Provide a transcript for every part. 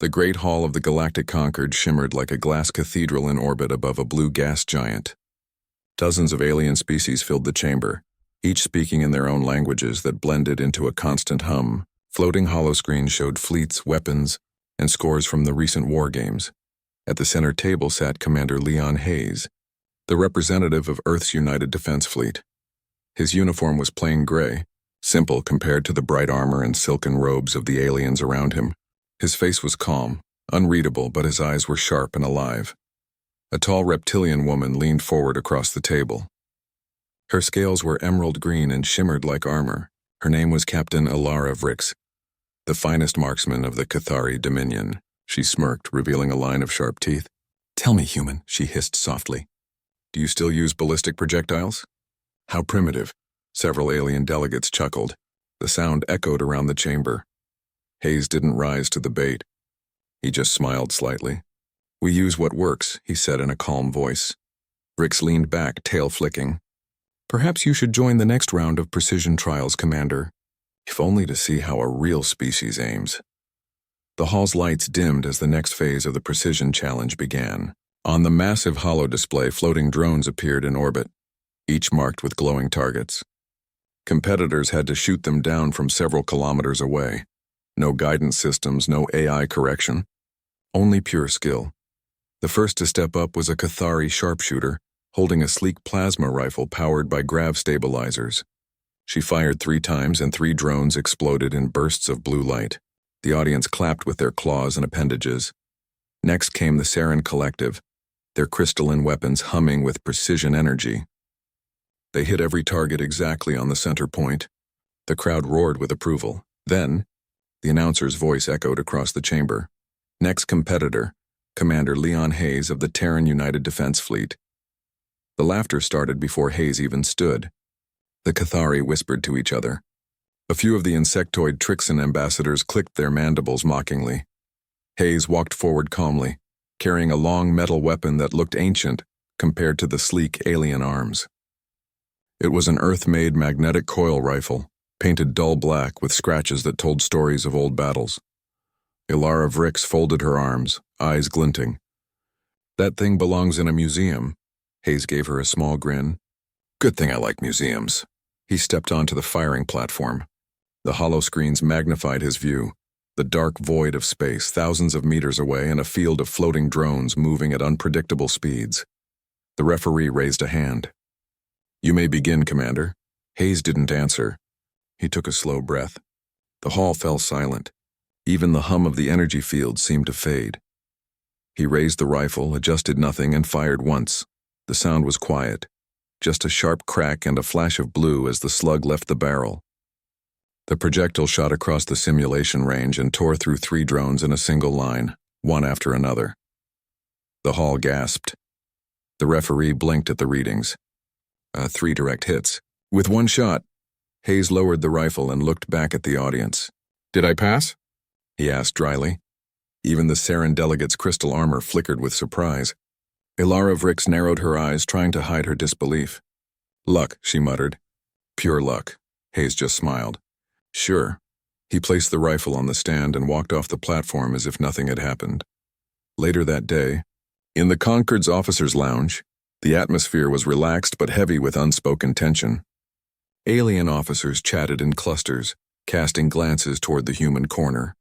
The great hall of the Galactic Concord shimmered like a glass cathedral in orbit above a blue gas giant. Dozens of alien species filled the chamber, each speaking in their own languages that blended into a constant hum. Floating holoscreens showed fleets, weapons, and scores from the recent war games. At the center table sat Commander Leon Hayes, the representative of Earth's United Defense Fleet. His uniform was plain gray, simple compared to the bright armor and silken robes of the aliens around him. His face was calm, unreadable, but his eyes were sharp and alive. A tall reptilian woman leaned forward across the table. Her scales were emerald green and shimmered like armor. Her name was Captain Ilara Vrix, the finest marksman of the Cathari Dominion. She smirked, revealing a line of sharp teeth. "Tell me, human," she hissed softly. "Do you still use ballistic projectiles?" "How primitive." Several alien delegates chuckled. The sound echoed around the chamber. Hayes didn't rise to the bait. He just smiled slightly. "We use what works," he said in a calm voice. Vrix leaned back, tail flicking. "Perhaps you should join the next round of precision trials, Commander, if only to see how a real species aims." The hall's lights dimmed as the next phase of the precision challenge began. On the massive holo display, floating drones appeared in orbit, each marked with glowing targets. Competitors had to shoot them down from several kilometers away. No guidance systems, no AI correction, only pure skill. The first to step up was a Cathari sharpshooter, holding a sleek plasma rifle powered by grav stabilizers. She fired 3 times and 3 drones exploded in bursts of blue light. The audience clapped with their claws and appendages. Next came the Saren Collective, their crystalline weapons humming with precision energy. They hit every target exactly on the center point. The crowd roared with approval. Then, the announcer's voice echoed across the chamber. Next competitor, Commander Leon Hayes of the Terran United Defense Fleet. The laughter started before Hayes even stood. The Cathari whispered to each other. A few of the insectoid Trixan ambassadors clicked their mandibles mockingly. Hayes walked forward calmly, carrying a long metal weapon that looked ancient compared to the sleek alien arms. It was an Earth-made magnetic coil rifle, painted dull black with scratches that told stories of old battles. Ilara Vrix folded her arms, eyes glinting. "That thing belongs in a museum." Hayes gave her a small grin. "Good thing I like museums." He stepped onto the firing platform. The holoscreens magnified his view, the dark void of space thousands of meters away and a field of floating drones moving at unpredictable speeds. The referee raised a hand. "You may begin, Commander." Hayes didn't answer. He took a slow breath. The hall fell silent. Even the hum of the energy field seemed to fade. He raised the rifle, adjusted nothing, and fired once. The sound was quiet, just a sharp crack and a flash of blue as the slug left the barrel. The projectile shot across the simulation range and tore through 3 drones in a single line, one after another. The hall gasped. The referee blinked at the readings. 3 direct hits. With 1 shot. Hayes lowered the rifle and looked back at the audience. "Did I pass?" he asked dryly. Even the Saren delegate's crystal armor flickered with surprise. Ilara Vrix narrowed her eyes, trying to hide her disbelief. "Luck," she muttered. "Pure luck." Hayes just smiled. "Sure." He placed the rifle on the stand and walked off the platform as if nothing had happened. Later that day, in the Concord's officers' lounge, the atmosphere was relaxed but heavy with unspoken tension. Alien officers chatted in clusters, casting glances toward the human corner.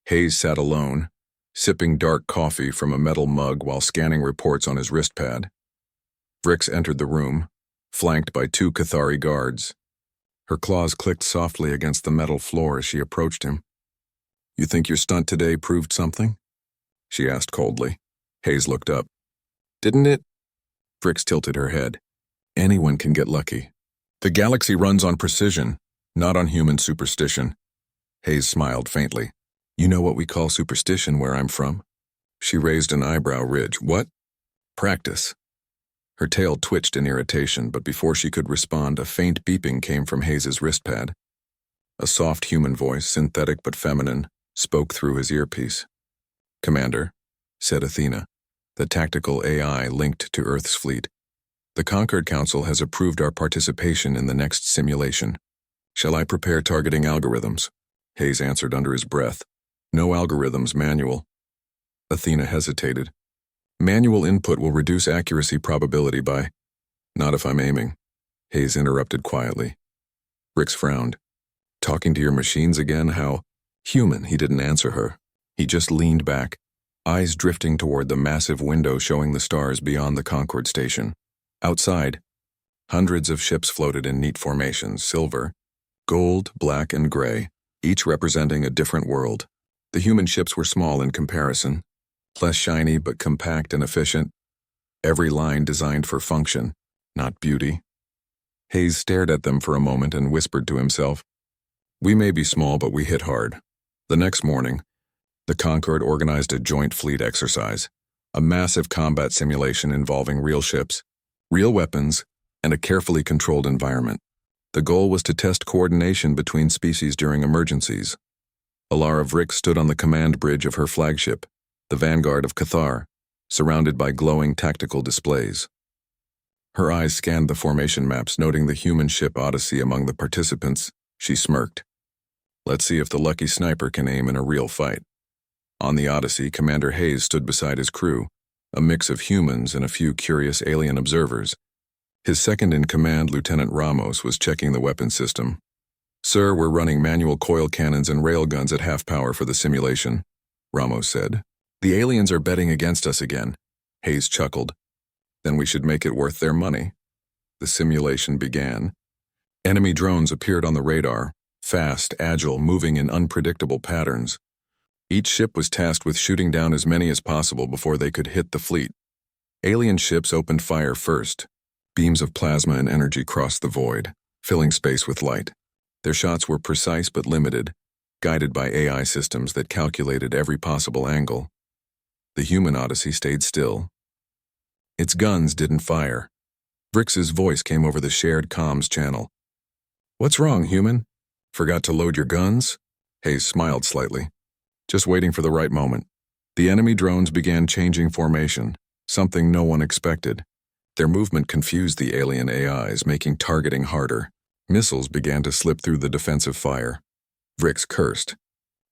Hayes sat alone, sipping dark coffee from a metal mug while scanning reports on his wristpad. Vrix entered the room, flanked by 2 Cathari guards. Her claws clicked softly against the metal floor as she approached him. "You think your stunt today proved something?" she asked coldly. Hayes looked up. "Didn't it?" Vrix tilted her head. "Anyone can get lucky. The galaxy runs on precision, not on human superstition." Hayes smiled faintly. "You know what we call superstition where I'm from?" She raised an eyebrow ridge. "What?" "Practice." Her tail twitched in irritation, but before she could respond, a faint beeping came from Hayes's wristpad. A soft human voice, synthetic but feminine, spoke through his earpiece. "Commander," said Athena, the tactical AI linked to Earth's fleet. "The Concord Council has approved our participation in the next simulation. Shall I prepare targeting algorithms?" Hayes answered under his breath. "No algorithms, manual. Athena hesitated. Manual input will reduce accuracy probability by... Not if I'm aiming. Hayes interrupted quietly. Rix frowned. Talking to your machines again? How? Human, he didn't answer her. He just leaned back, eyes drifting toward the massive window showing the stars beyond the Concorde station. Outside, hundreds of ships floated in neat formations, silver, gold, black, and gray, each representing a different world. The human ships were small in comparison, less shiny but compact and efficient, every line designed for function, not beauty. Hayes stared at them for a moment and whispered to himself, "We may be small, but we hit hard." The next morning, the Concorde organized a joint fleet exercise, a massive combat simulation involving real ships, real weapons, and a carefully controlled environment. The goal was to test coordination between species during emergencies. Alara Vrick stood on the command bridge of her flagship, the Vanguard of Cathar, surrounded by glowing tactical displays. Her eyes scanned the formation maps, noting the human ship Odyssey among the participants. She smirked. Let's see if the lucky sniper can aim in a real fight. On the Odyssey, Commander Hayes stood beside his crew, a mix of humans and a few curious alien observers. His second-in-command, Lieutenant Ramos, was checking the weapon system. "Sir, we're running manual coil cannons and railguns at half power for the simulation," Ramos said. "The aliens are betting against us again," Hayes chuckled. "Then we should make it worth their money." The simulation began. Enemy drones appeared on the radar, fast, agile, moving in unpredictable patterns. Each ship was tasked with shooting down as many as possible before they could hit the fleet. Alien ships opened fire first. Beams of plasma and energy crossed the void, filling space with light. Their shots were precise but limited, guided by AI systems that calculated every possible angle. The human Odyssey stayed still. Its guns didn't fire. Vrix's voice came over the shared comms channel. "What's wrong, human? Forgot to load your guns?" Hayes smiled slightly. "Just waiting for the right moment." The enemy drones began changing formation, something no one expected. Their movement confused the alien AIs, making targeting harder. Missiles began to slip through the defensive fire. Vrix cursed.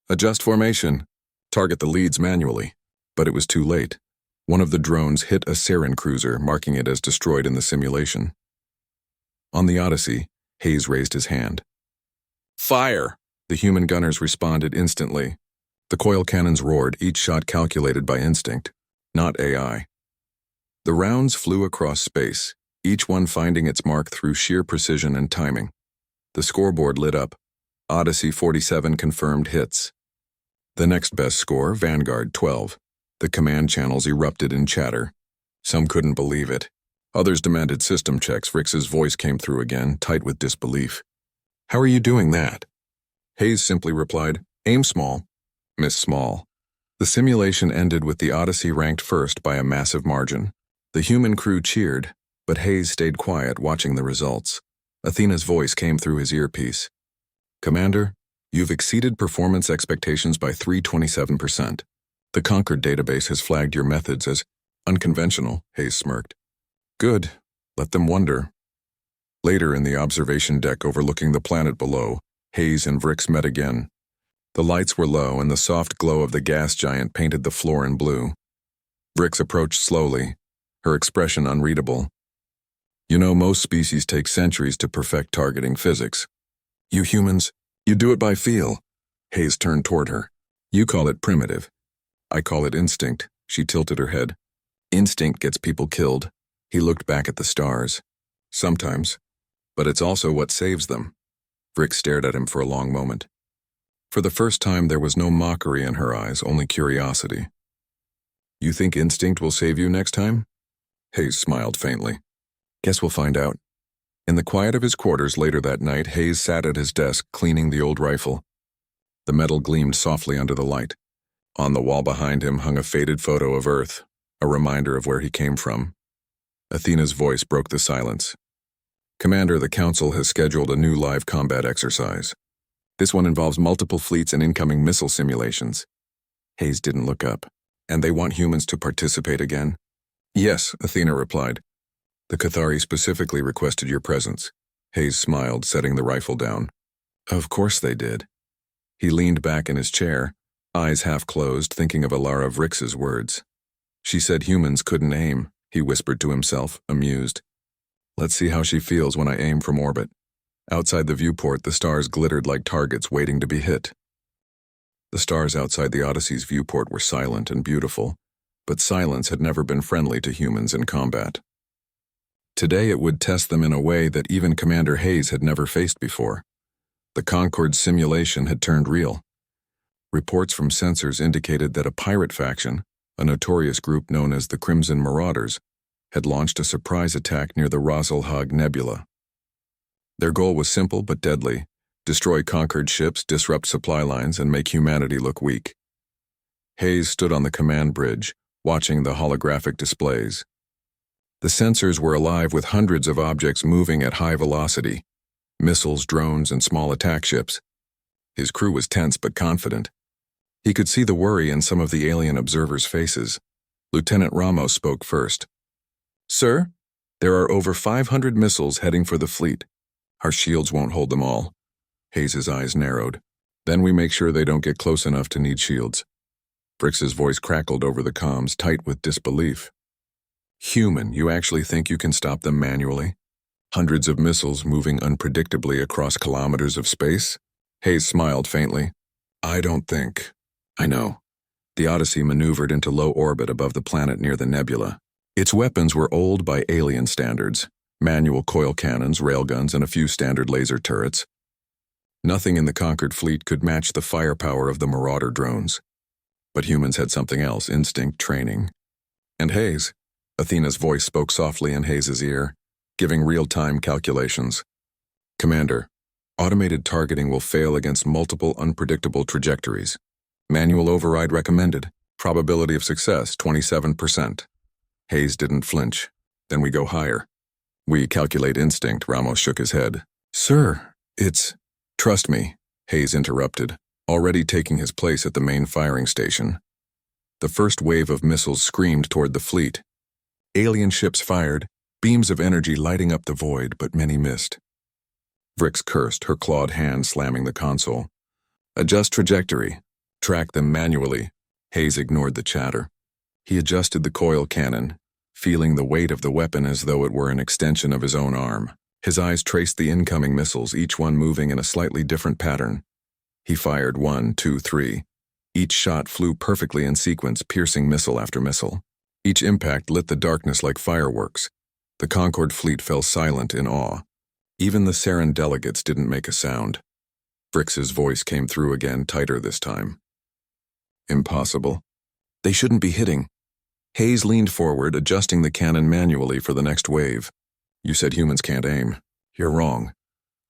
"Adjust formation. Target the leads manually." But it was too late. One of the drones hit a Saren cruiser, marking it as destroyed in the simulation. On the Odyssey, Hayes raised his hand. "Fire!" The human gunners responded instantly. The coil cannons roared, each shot calculated by instinct, not AI. The rounds flew across space, each one finding its mark through sheer precision and timing. The scoreboard lit up. Odyssey 47 confirmed hits. The next best score, Vanguard 12. The command channels erupted in chatter. Some couldn't believe it. Others demanded system checks. Vrix's voice came through again, tight with disbelief. "How are you doing that?" Hayes simply replied, "Aim small, miss small." The simulation ended with the Odyssey ranked first by a massive margin. The human crew cheered, but Hayes stayed quiet, watching the results. Athena's voice came through his earpiece. "Commander, you've exceeded performance expectations by 327%. The Concorde database has flagged your methods as unconventional," Hayes smirked. "Good. Let them wonder." Later in the observation deck overlooking the planet below, Hayes and Vrix met again. The lights were low and the soft glow of the gas giant painted the floor in blue. Vrix approached slowly, her expression unreadable. "You know, most species take centuries to perfect targeting physics. You humans, you do it by feel." Hayes turned toward her. "You call it primitive. I call it instinct." She tilted her head. "Instinct gets people killed." He looked back at the stars. "Sometimes. But it's also what saves them." Vrix stared at him for a long moment. For the first time, there was no mockery in her eyes, only curiosity. "You think instinct will save you next time?" Hayes smiled faintly. "Guess we'll find out." In the quiet of his quarters later that night, Hayes sat at his desk, cleaning the old rifle. The metal gleamed softly under the light. On the wall behind him hung a faded photo of Earth, a reminder of where he came from. Athena's voice broke the silence. "Commander, the Council has scheduled a new live combat exercise. This one involves multiple fleets and incoming missile simulations." Hayes didn't look up. "And they want humans to participate again?" "Yes," Athena replied. "The Cathari specifically requested your presence." Hayes smiled, setting the rifle down. "Of course they did." He leaned back in his chair, eyes half closed, thinking of Alara Vrix's words. She said humans couldn't aim, he whispered to himself, amused. Let's see how she feels when I aim from orbit. Outside the viewport, the stars glittered like targets waiting to be hit. The stars outside the Odyssey's viewport were silent and beautiful, but silence had never been friendly to humans in combat. Today it would test them in a way that even Commander Hayes had never faced before. The Concord's simulation had turned real. Reports from sensors indicated that a pirate faction, a notorious group known as the Crimson Marauders, had launched a surprise attack near the Rasalhague Nebula. Their goal was simple but deadly: destroy Concord ships, disrupt supply lines, and make humanity look weak. Hayes stood on the command bridge, watching the holographic displays. The sensors were alive with hundreds of objects moving at high velocity: missiles, drones, and small attack ships. His crew was tense but confident. He could see the worry in some of the alien observers' faces. Lieutenant Ramos spoke first. "Sir, there are over 500 missiles heading for the fleet. Our shields won't hold them all." Hayes' eyes narrowed. "Then we make sure they don't get close enough to need shields." Vrix's voice crackled over the comms, tight with disbelief. "Human, you actually think you can stop them manually? Hundreds of missiles moving unpredictably across kilometers of space?" Hayes smiled faintly. "I don't think. I know." The Odyssey maneuvered into low orbit above the planet near the nebula. Its weapons were old by alien standards: manual coil cannons, railguns, and a few standard laser turrets. Nothing in the Concord fleet could match the firepower of the Marauder drones. But humans had something else: instinct, training. And Hayes. Athena's voice spoke softly in Hayes' ear, giving real-time calculations. "Commander, automated targeting will fail against multiple unpredictable trajectories. Manual override recommended. Probability of success, 27%. Hayes didn't flinch. "Then we go higher." "We calculate instinct," Ramos shook his head. "Sir, it's—" "Trust me," Hayes interrupted, already taking his place at the main firing station. The first wave of missiles screamed toward the fleet. Alien ships fired, beams of energy lighting up the void, but many missed. Vrix cursed, her clawed hand slamming the console. "Adjust trajectory. Track them manually." Hayes ignored the chatter. He adjusted the coil cannon, feeling the weight of the weapon as though it were an extension of his own arm. His eyes traced the incoming missiles, each one moving in a slightly different pattern. He fired 1, 2, 3. Each shot flew perfectly in sequence, piercing missile after missile. Each impact lit the darkness like fireworks. The Concorde fleet fell silent in awe. Even the Saren delegates didn't make a sound. Vrix's voice came through again, tighter this time. "Impossible. They shouldn't be hitting." Hayes leaned forward, adjusting the cannon manually for the next wave. "You said humans can't aim. You're wrong."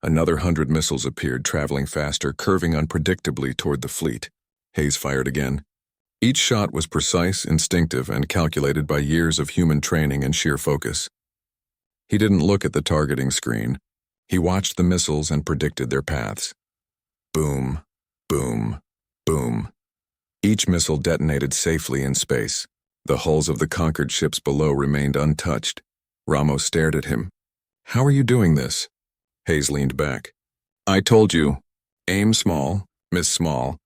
Another 100 missiles appeared, traveling faster, curving unpredictably toward the fleet. Hayes fired again. Each shot was precise, instinctive, and calculated by years of human training and sheer focus. He didn't look at the targeting screen. He watched the missiles and predicted their paths. Boom, boom, boom. Each missile detonated safely in space. The hulls of the conquered ships below remained untouched. Ramos stared at him. "How are you doing this?" Hayes leaned back. "I told you. Aim small, miss small."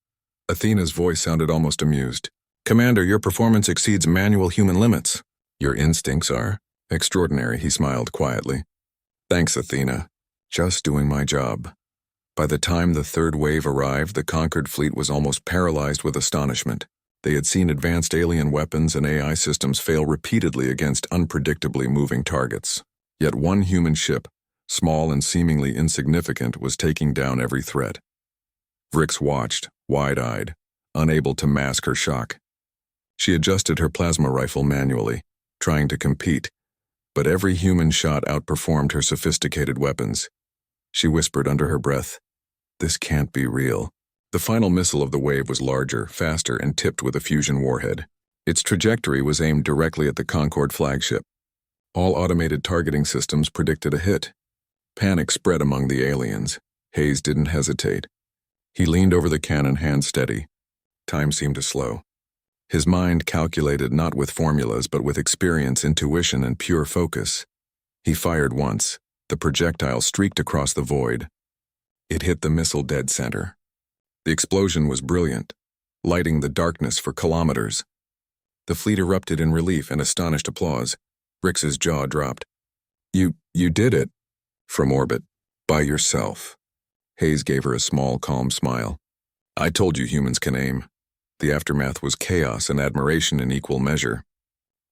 Athena's voice sounded almost amused. "Commander, your performance exceeds manual human limits." "Your instincts are extraordinary," he smiled quietly. "Thanks, Athena. Just doing my job." By the time the third wave arrived, the conquered fleet was almost paralyzed with astonishment. They had seen advanced alien weapons and AI systems fail repeatedly against unpredictably moving targets. Yet one human ship, small and seemingly insignificant, was taking down every threat. Vrix watched, wide-eyed, unable to mask her shock. She adjusted her plasma rifle manually, trying to compete, but every human shot outperformed her sophisticated weapons. She whispered under her breath, "This can't be real." The final missile of the wave was larger, faster, and tipped with a fusion warhead. Its trajectory was aimed directly at the Concorde flagship. All automated targeting systems predicted a hit. Panic spread among the aliens. Hayes didn't hesitate. He leaned over the cannon, hand steady. Time seemed to slow. His mind calculated not with formulas but with experience, intuition, and pure focus. He fired once. The projectile streaked across the void. It hit the missile dead center. The explosion was brilliant. lighting the darkness for kilometers. The fleet erupted in relief and astonished applause. Rix's jaw dropped. You did it. From orbit. By yourself. Hayes gave her a small, calm smile. I told you humans can aim. The aftermath was chaos and admiration in equal measure.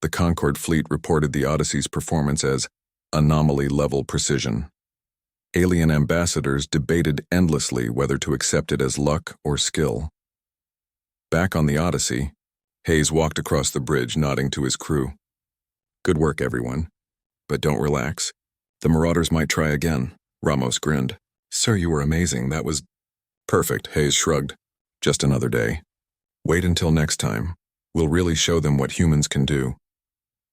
The Concorde fleet reported the Odyssey's performance as anomaly-level precision. Alien ambassadors debated endlessly whether to accept it as luck or skill. Back on the Odyssey, Hayes walked across the bridge, nodding to his crew. Good work, everyone. But don't relax. The Marauders might try again. Ramos grinned. Sir, you were amazing. That was perfect, Hayes shrugged. Just another day. Wait until next time. We'll really show them what humans can do.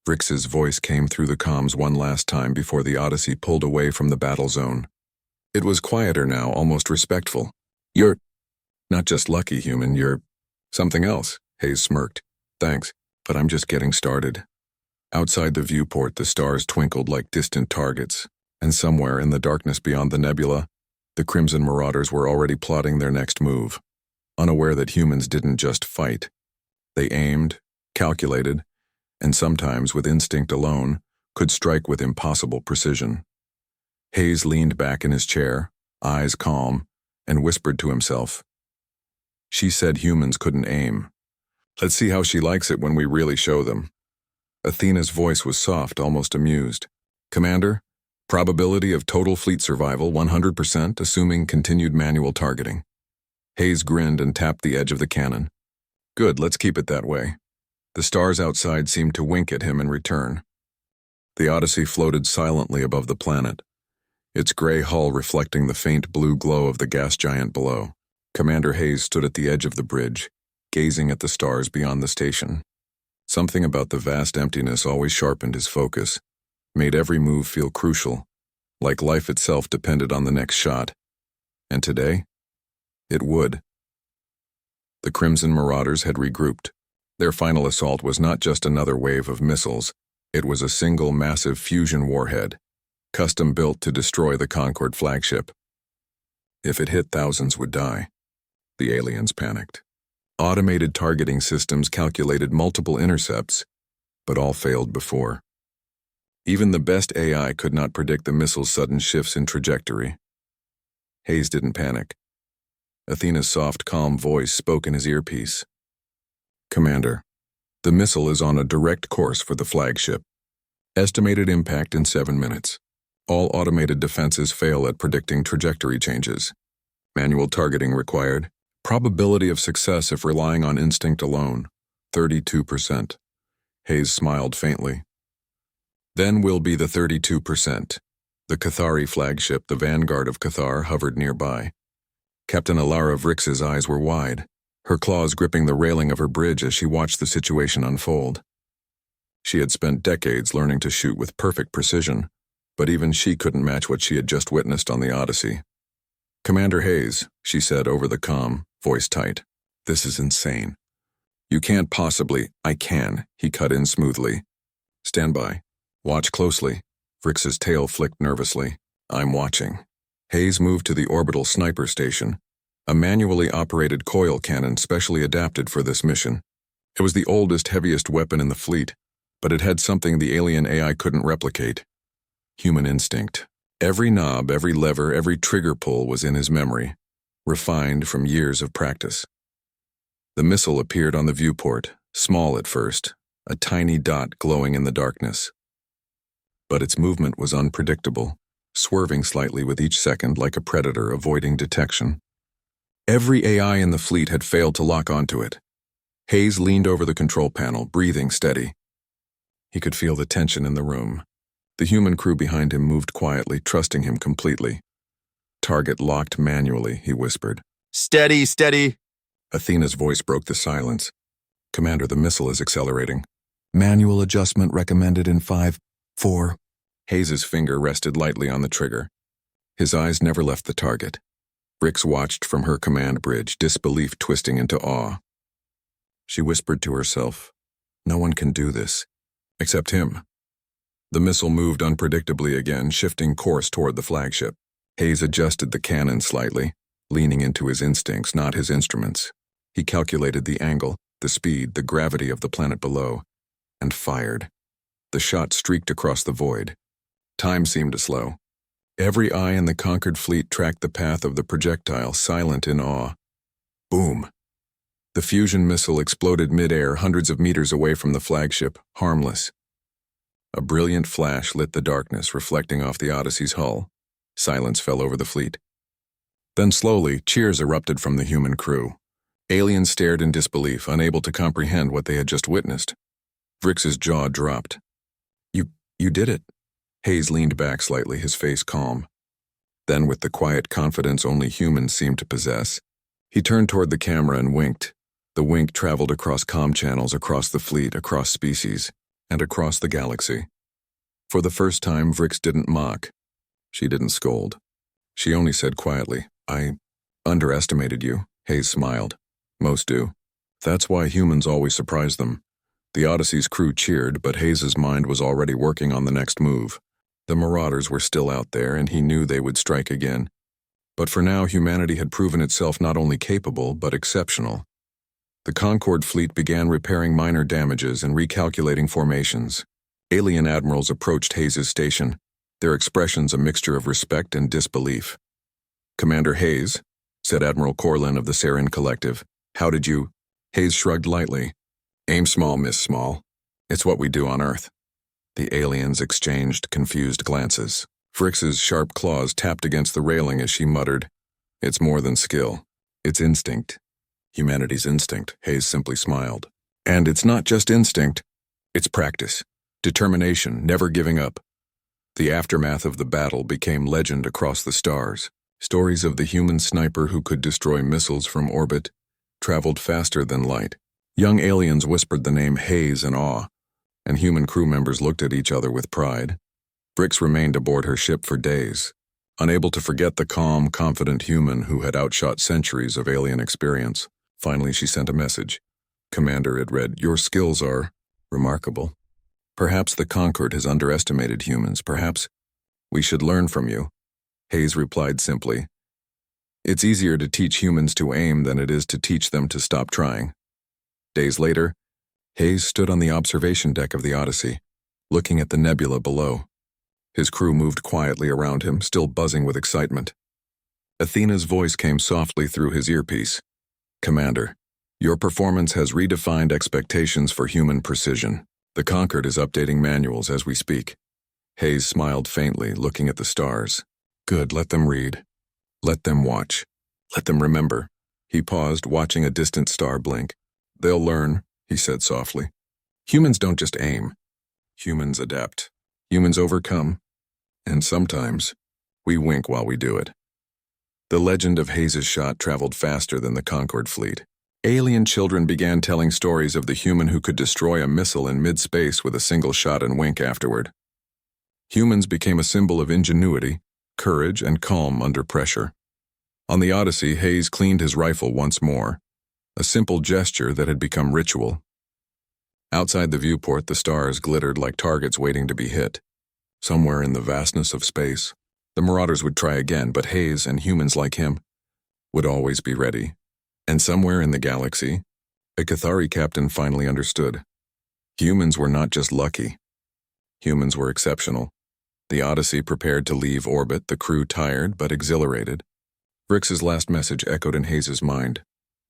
Rix's voice came through the comms one last time before the Odyssey pulled away from the battle zone. It was quieter now, almost respectful. You're not just lucky, human, you're something else, Hayes smirked. Thanks, but I'm just getting started. Outside the viewport, the stars twinkled like distant targets, and somewhere in the darkness beyond the nebula, the Crimson Marauders were already plotting their next move, unaware that humans didn't just fight. They aimed, calculated, and sometimes, with instinct alone, could strike with impossible precision. Hayes leaned back in his chair, eyes calm, and whispered to himself. She said humans couldn't aim. Let's see how she likes it when we really show them. Athena's voice was soft, almost amused. Commander, probability of total fleet survival 100%, assuming continued manual targeting. Hayes grinned and tapped the edge of the cannon. Good, let's keep it that way. The stars outside seemed to wink at him in return. The Odyssey floated silently above the planet, its gray hull reflecting the faint blue glow of the gas giant below. Commander Hayes stood at the edge of the bridge, gazing at the stars beyond the station. Something about the vast emptiness always sharpened his focus, made every move feel crucial, like life itself depended on the next shot. And today, it would. The Crimson Marauders had regrouped. Their final assault was not just another wave of missiles, it was a single massive fusion warhead, custom-built to destroy the Concorde flagship. If it hit, thousands would die. The aliens panicked. Automated targeting systems calculated multiple intercepts, but all failed before. Even the best AI could not predict the missile's sudden shifts in trajectory. Hayes didn't panic. Athena's soft, calm voice spoke in his earpiece. Commander, the missile is on a direct course for the flagship. Estimated impact in 7 minutes. All automated defenses fail at predicting trajectory changes. Manual targeting required. Probability of success if relying on instinct alone, 32%. Hayes smiled faintly. Then will be the 32%. The Cathari flagship, the vanguard of Cathar, hovered nearby. Captain Alara Vrix's eyes were wide, her claws gripping the railing of her bridge as she watched the situation unfold. She had spent decades learning to shoot with perfect precision, but even she couldn't match what she had just witnessed on the Odyssey. Commander Hayes, she said over the comm, voice tight. This is insane. You can't possibly. I can, he cut in smoothly. Stand by. Watch closely. Vrix's tail flicked nervously. I'm watching. Hayes moved to the orbital sniper station, a manually operated coil cannon specially adapted for this mission. It was the oldest, heaviest weapon in the fleet, but it had something the alien AI couldn't replicate. Human instinct. Every knob, every lever, every trigger pull was in his memory, refined from years of practice. The missile appeared on the viewport, small at first, a tiny dot glowing in the darkness. But its movement was unpredictable, swerving slightly with each second like a predator avoiding detection. Every AI in the fleet had failed to lock onto it. Hayes leaned over the control panel, breathing steady. He could feel the tension in the room. The human crew behind him moved quietly, trusting him completely. Target locked manually, he whispered. Steady, steady. Athena's voice broke the silence. Commander, the missile is accelerating. Manual adjustment recommended in 5, 4. Hayes's finger rested lightly on the trigger. His eyes never left the target. Rix watched from her command bridge, disbelief twisting into awe. She whispered to herself, no one can do this, except him. The missile moved unpredictably again, shifting course toward the flagship. Hayes adjusted the cannon slightly, leaning into his instincts, not his instruments. He calculated the angle, the speed, the gravity of the planet below, and fired. The shot streaked across the void. Time seemed to slow. Every eye in the conquered fleet tracked the path of the projectile, silent in awe. Boom! The fusion missile exploded mid-air, hundreds of meters away from the flagship, harmless. A brilliant flash lit the darkness, reflecting off the Odyssey's hull. Silence fell over the fleet. Then slowly, cheers erupted from the human crew. Aliens stared in disbelief, unable to comprehend what they had just witnessed. Vrix's jaw dropped. You did it." Hayes leaned back slightly, his face calm. Then, with the quiet confidence only humans seem to possess, he turned toward the camera and winked. The wink traveled across comm channels, across the fleet, across species, and across the galaxy. For the first time, Vrix didn't mock. She didn't scold. She only said quietly, "I underestimated you." Hayes smiled. "Most do. That's why humans always surprise them." The Odyssey's crew cheered, but Hayes's mind was already working on the next move. The Marauders were still out there, and he knew they would strike again. But for now, humanity had proven itself not only capable, but exceptional. The Concorde fleet began repairing minor damages and recalculating formations. Alien admirals approached Hayes's station, their expressions a mixture of respect and disbelief. "Commander Hayes," said Admiral Corlin of the Sarin Collective, "how did you—" Hayes shrugged lightly. "Aim small, miss small. It's what we do on Earth." The aliens exchanged confused glances. Vrix's sharp claws tapped against the railing as she muttered, "It's more than skill. It's instinct." "Humanity's instinct," Hayes simply smiled. "And it's not just instinct. It's practice. Determination, never giving up." The aftermath of the battle became legend across the stars. Stories of the human sniper who could destroy missiles from orbit, traveled faster than light. Young aliens whispered the name Hayes in awe, and human crew members looked at each other with pride. Vrix remained aboard her ship for days, unable to forget the calm, confident human who had outshot centuries of alien experience. Finally, she sent a message. "Commander," it read, "your skills are remarkable. Perhaps the Concorde has underestimated humans. Perhaps we should learn from you." Hayes replied simply, "It's easier to teach humans to aim than it is to teach them to stop trying." Days later, Hayes stood on the observation deck of the Odyssey, looking at the nebula below. His crew moved quietly around him, still buzzing with excitement. Athena's voice came softly through his earpiece. "Commander, your performance has redefined expectations for human precision. The Concorde is updating manuals as we speak." Hayes smiled faintly, looking at the stars. "Good, let them read. Let them watch. Let them remember." He paused, watching a distant star blink. "They'll learn," he said softly. "Humans don't just aim. Humans adapt. Humans overcome. And sometimes, we wink while we do it." The legend of Hayes' shot traveled faster than the Concorde fleet. Alien children began telling stories of the human who could destroy a missile in mid-space with a single shot and wink afterward. Humans became a symbol of ingenuity, courage, and calm under pressure. On the Odyssey, Hayes cleaned his rifle once more, a simple gesture that had become ritual. Outside the viewport, the stars glittered like targets waiting to be hit. Somewhere in the vastness of space, the Marauders would try again, but Hayes and humans like him would always be ready. And somewhere in the galaxy, a Cathari captain finally understood. Humans were not just lucky. Humans were exceptional. The Odyssey prepared to leave orbit, the crew tired but exhilarated. Vrix's last message echoed in Hayes' mind.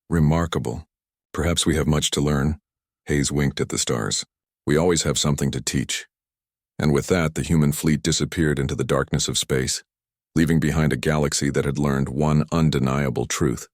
"Remarkable. Perhaps we have much to learn." Hayes winked at the stars. "We always have something to teach." And with that, the human fleet disappeared into the darkness of space, leaving behind a galaxy that had learned one undeniable truth.